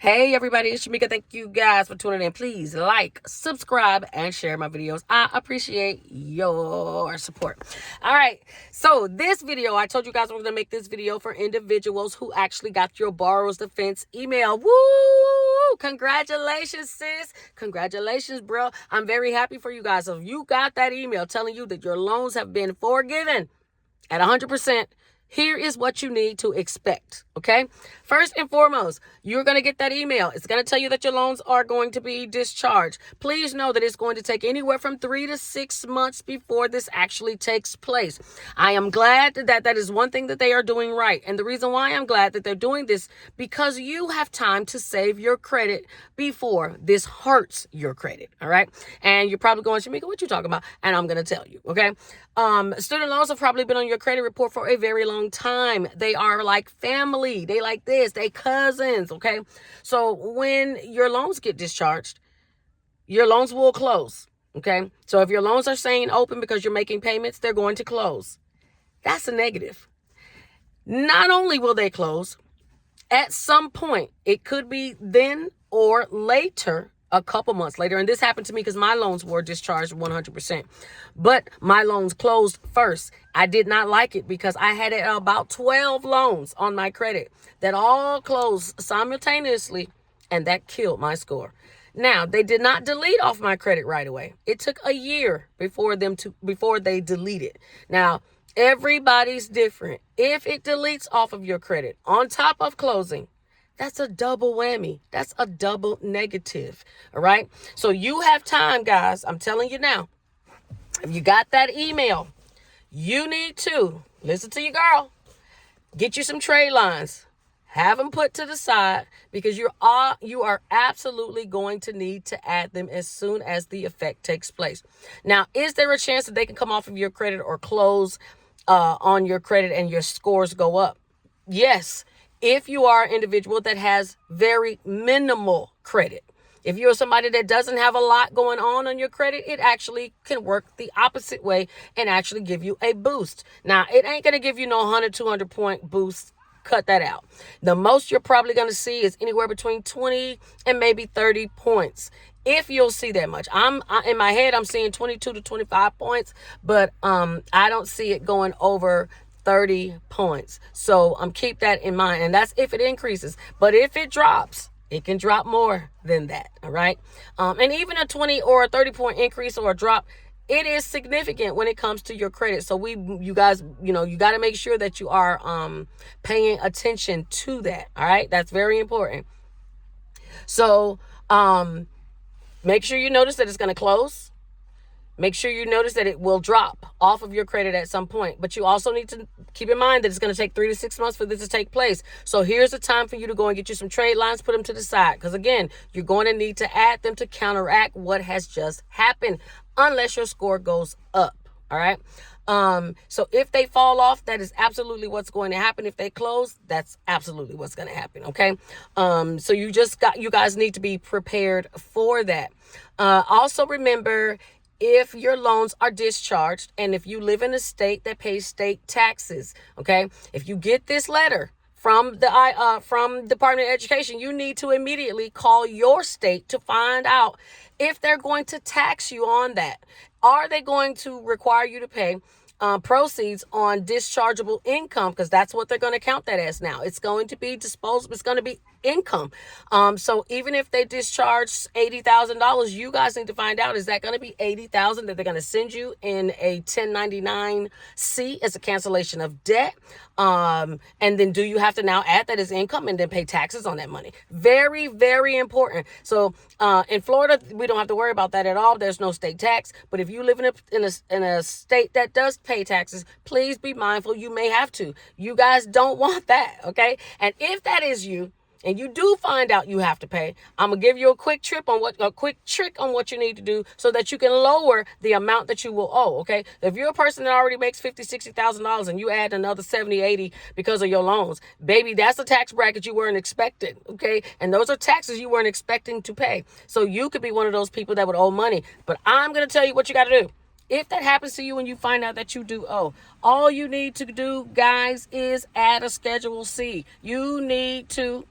Hey everybody, it's Shamika. Thank you guys for tuning in. Please like, subscribe, and share my videos. I appreciate your support. All right, so this video, I told you guys I was going to make this video for individuals who actually got your borrower's defense email. Woo! Congratulations, sis. Congratulations, bro. I'm very happy for you guys. So if you got that email telling you that your loans have been forgiven at 100%, here is what you need to expect, okay? First and foremost, you're going to get that email. It's going to tell you that your loans are going to be discharged. Please know that it's going to take anywhere from 3 to 6 months before this actually takes place. I am glad that that is one thing that they are doing right. And the reason why I'm glad that they're doing this, because you have time to save your credit before this hurts your credit, all right? And you're probably going, Shamika, what you talking about? And I'm going to tell you, okay? Student loans have probably been on your credit report for a very long time. They are like family. They like this. They cousins, okay? So when your loans get discharged, your loans will close, okay? So if your loans are staying open because you're making payments, they're going to close. That's a negative. Not only will they close, at some point, it could be then or later, a couple months later. And this happened to me because my loans were discharged 100%. But my loans closed first. I did not like it because I had about 12 loans on my credit that all closed simultaneously, and that killed my score. Now, they did not delete off my credit right away. It took a year before they deleted. Now, everybody's different. If it deletes off of your credit on top of closing, that's a double whammy. That's a double negative. All right. So you have time, guys. I'm telling you now. If you got that email, you need to listen to your girl. Get you some trade lines. Have them put to the side because you are absolutely going to need to add them as soon as the effect takes place. Now, is there a chance that they can come off of your credit or close on your credit and your scores go up? Yes. If you are an individual that has very minimal credit. If you're somebody that doesn't have a lot going on your credit, it actually can work the opposite way and actually give you a boost. Now, it ain't going to give you no 100, 200 point boost. Cut that out. The most you're probably going to see is anywhere between 20 and maybe 30 points. If you'll see that much. In my head, I'm seeing 22 to 25 points, but I don't see it going over 30 points. So keep that in mind. And that's if it increases. But if it drops, it can drop more than that. All right. And even a 20 or a 30 point increase or a drop, it is significant when it comes to your credit. So you guys, you got to make sure that you are paying attention to that. All right. That's very important. So make sure you notice that it's going to close. Make sure you notice that it will drop off of your credit at some point. But you also need to keep in mind that it's going to take 3 to 6 months for this to take place. So here's the time for you to go and get you some trade lines, put them to the side. Because again, you're going to need to add them to counteract what has just happened unless your score goes up. All right. So if they fall off, that is absolutely what's going to happen. If they close, that's absolutely what's going to happen. Okay. So you guys need to be prepared for that. Also remember, if your loans are discharged and if you live in a state that pays state taxes, okay, if you get this letter from Department of Education, you need to immediately call your state to find out if they're going to tax you on that. Are they going to require you to pay proceeds on dischargeable income? Because that's what they're going to count that as now. It's going to be disposable. It's going to be income. So even if they discharge $80,000, you guys need to find out, is that going to be $80,000 that they're going to send you in a 1099-C as a cancellation of debt? And then do you have to now add that as income and then pay taxes on that money? Very, very important. So in Florida, we don't have to worry about that at all. There's no state tax. But if you live in a state that does pay taxes, please be mindful. You may have to. You guys don't want that, okay? And if that is you, and you do find out you have to pay, I'm gonna give you a quick trick on what you need to do so that you can lower the amount that you will owe. Okay, if you're a person that already makes $50,000-$60,000 and you add another 70-80 because of your loans, baby, that's a tax bracket you weren't expecting. Okay, and those are taxes you weren't expecting to pay. So you could be one of those people that would owe money. But I'm gonna tell you what you got to do. If that happens to you and you find out that you do owe, all you need to do, guys, is add a Schedule C. You need to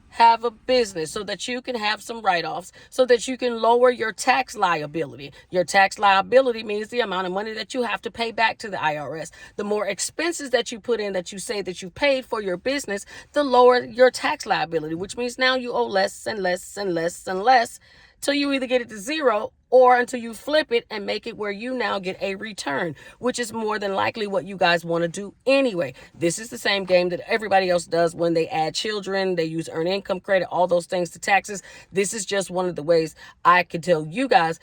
have a business so that you can have some write-offs, so that you can lower your tax liability. Your tax liability means the amount of money that you have to pay back to the IRS. The more expenses that you put in, that you say that you paid for your business, the lower your tax liability, which means now you owe less and less and less and less till you either get it to zero or until you flip it and make it where you now get a return, which is more than likely what you guys want to do anyway. This is the same game that everybody else does when they add children, they use earned income credit, all those things to taxes. This is just one of the ways I can tell you guys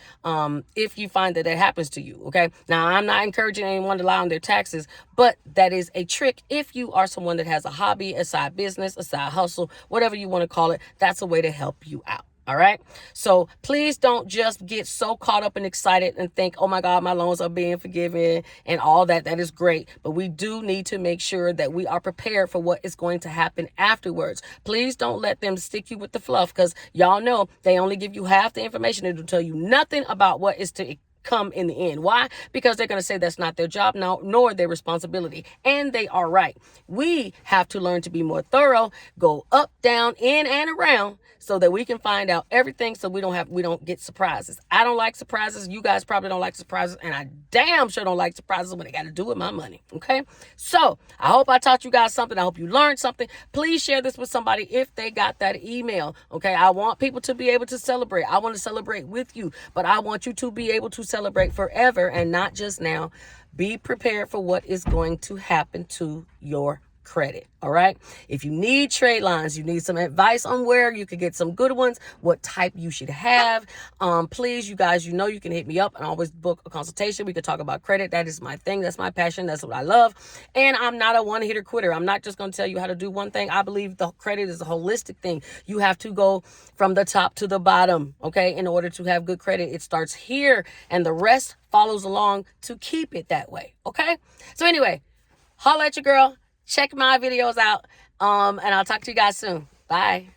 if you find that that happens to you, okay? Now, I'm not encouraging anyone to lie on their taxes, but that is a trick if you are someone that has a hobby, a side business, a side hustle, whatever you want to call it. That's a way to help you out. All right. So please don't just get so caught up and excited and think, oh my God, my loans are being forgiven and all that. That is great. But we do need to make sure that we are prepared for what is going to happen afterwards. Please don't let them stick you with the fluff, because y'all know they only give you half the information. It'll tell you nothing about what is to come in the end. Why? Because they're going to say that's not their job now, nor their responsibility. And they are right. We have to learn to be more thorough, go up, down, in, and around, so that we can find out everything, so we don't get surprises. I don't like surprises. You guys probably don't like surprises, and I damn sure don't like surprises when they got to do with my money. Okay? So I hope I taught you guys something. I hope you learned something. Please share this with somebody if they got that email. Okay? I want people to be able to celebrate. I want to celebrate with you, but I want you to be able to celebrate forever and not just now. Be prepared for what is going to happen to your credit. All right. If you need trade lines, you need some advice on where you could get some good ones, what type you should have. Please, you guys, you can hit me up and always book a consultation. We could talk about credit. That is my thing. That's my passion. That's what I love. And I'm not a one-hitter quitter. I'm not just going to tell you how to do one thing. I believe the credit is a holistic thing. You have to go from the top to the bottom. Okay. In order to have good credit, it starts here and the rest follows along to keep it that way. Okay. So anyway, holla at your girl. Check my videos out. And I'll talk to you guys soon. Bye.